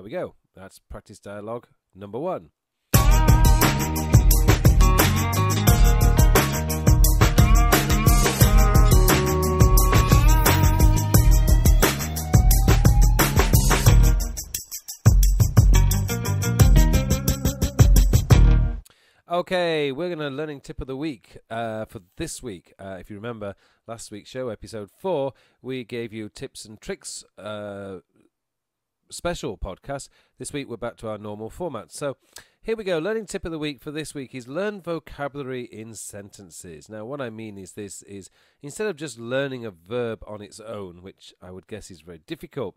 we go. That's practice dialogue number 1. Okay, we're going to learning tip of the week for this week. If you remember last week's show, episode 4, we gave you tips and tricks special podcast. This week we're back to our normal format. So here we go. Learning tip of the week for this week is learn vocabulary in sentences. Now what I mean is this is instead of just learning a verb on its own, which I would guess is very difficult,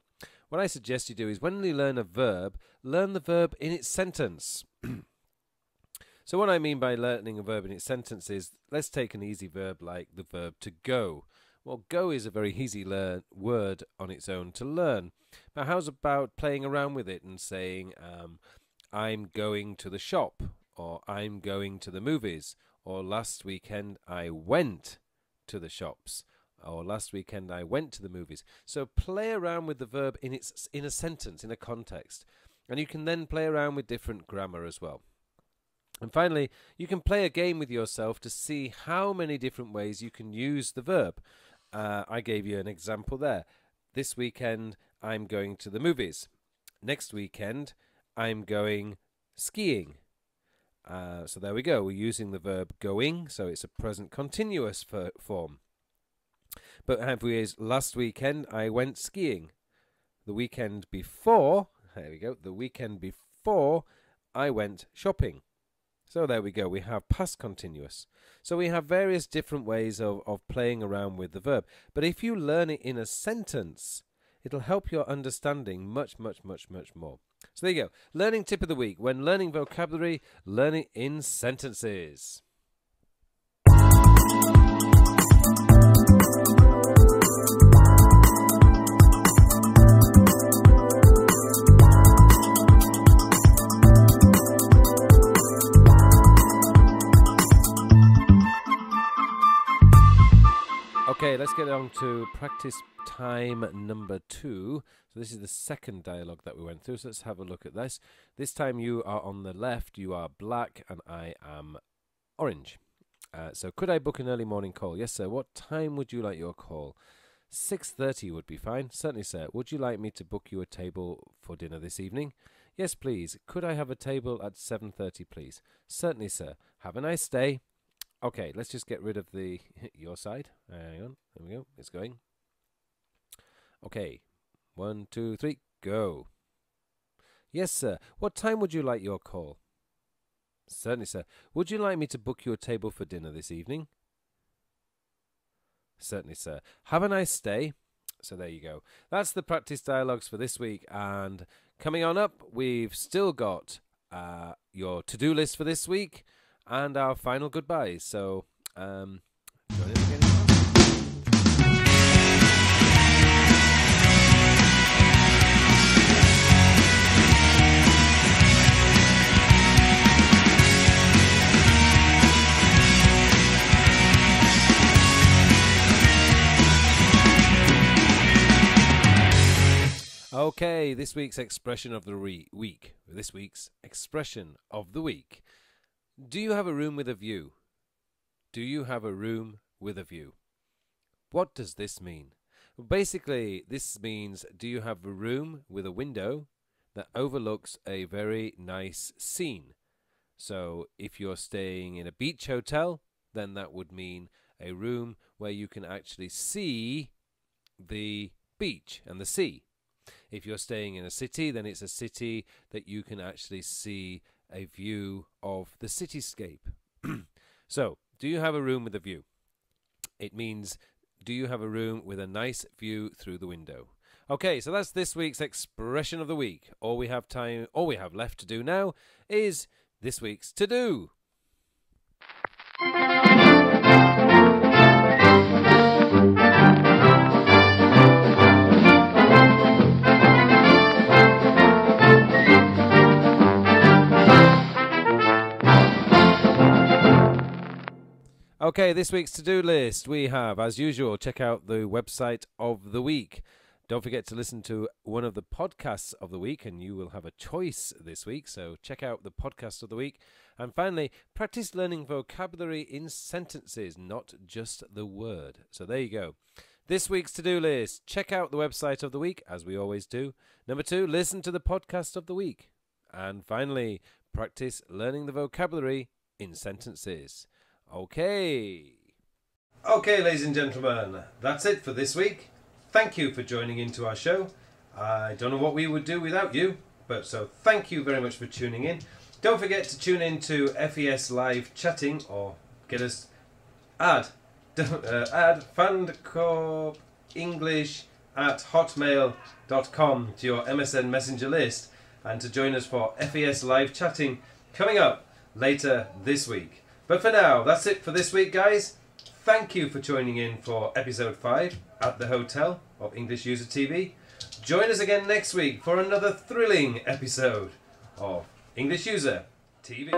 what I suggest you do is when you learn a verb, learn the verb in its sentence. So what I mean by learning a verb in its sentence is, let's take an easy verb like the verb to go. Well, go is a very easy word on its own to learn. Now, how's about playing around with it and saying, I'm going to the shop, or I'm going to the movies, or last weekend I went to the shops, or last weekend I went to the movies. So play around with the verb in a sentence, in a context. And you can then play around with different grammar as well. And finally, you can play a game with yourself to see how many different ways you can use the verb. I gave you an example there. This weekend, I'm going to the movies. Next weekend, I'm going skiing. So there we go. We're using the verb going, so it's a present continuous form. But have we is last weekend, I went skiing. The weekend before, there we go, the weekend before, I went shopping. So there we go, we have past continuous. So we have various different ways of playing around with the verb. But if you learn it in a sentence, it'll help your understanding much, much, much, much more. So there you go. Learning tip of the week. When learning vocabulary, learn it in sentences. Okay, let's get on to practice time number 2. So this is the second dialogue that we went through. So let's have a look at this. This time you are on the left, you are black, and I am orange. So could I book an early morning call? Yes, sir. What time would you like your call? 6:30 would be fine. Certainly, sir. Would you like me to book you a table for dinner this evening? Yes, please. Could I have a table at 7:30, please? Certainly, sir. Have a nice day. Okay, let's just get rid of the your side. Hang on. There we go. It's going. Okay. 1, 2, 3, go. Yes, sir. What time would you like your call? Certainly, sir. Would you like me to book you a table for dinner this evening? Certainly, sir. Have a nice day. So there you go. That's the practice dialogues for this week. And coming on up, we've still got your to-do list for this week and our final goodbyes. So, join in again. Okay, this week's expression of the week. This week's expression of the week. Do you have a room with a view? Do you have a room with a view? What does this mean? Well, basically, this means, do you have a room with a window that overlooks a very nice scene? So, if you're staying in a beach hotel, then that would mean a room where you can actually see the beach and the sea. If you're staying in a city, then it's a city that you can actually see a view of the cityscape. So, do you have a room with a view? It means, do you have a room with a nice view through the window? Okay, so that's this week's expression of the week. All we have left to do now is this week's to-do. Okay, this week's to-do list, we have, as usual, check out the website of the week, Don't forget to listen to one of the podcasts of the week, and you will have a choice this week. So check out the podcast of the week. And finally, practice learning vocabulary in sentences, not just the word. So there you go. This week's to-do list. Check out the website of the week, as we always do. Number 2, listen to the podcast of the week. And finally, practice learning the vocabulary in sentences. Okay, ladies and gentlemen, that's it for this week. Thank you for joining into our show. I don't know what we would do without you, but so thank you very much for tuning in. Don't forget to tune in to FES Live Chatting, or get us add fundcorpenglish@hotmail.com to your MSN Messenger list, and to join us for FES Live Chatting coming up later this week. But for now, that's it for this week, guys. Thank you for tuning in for episode 5 at the Hotel of English User TV. Join us again next week for another thrilling episode of English User TV.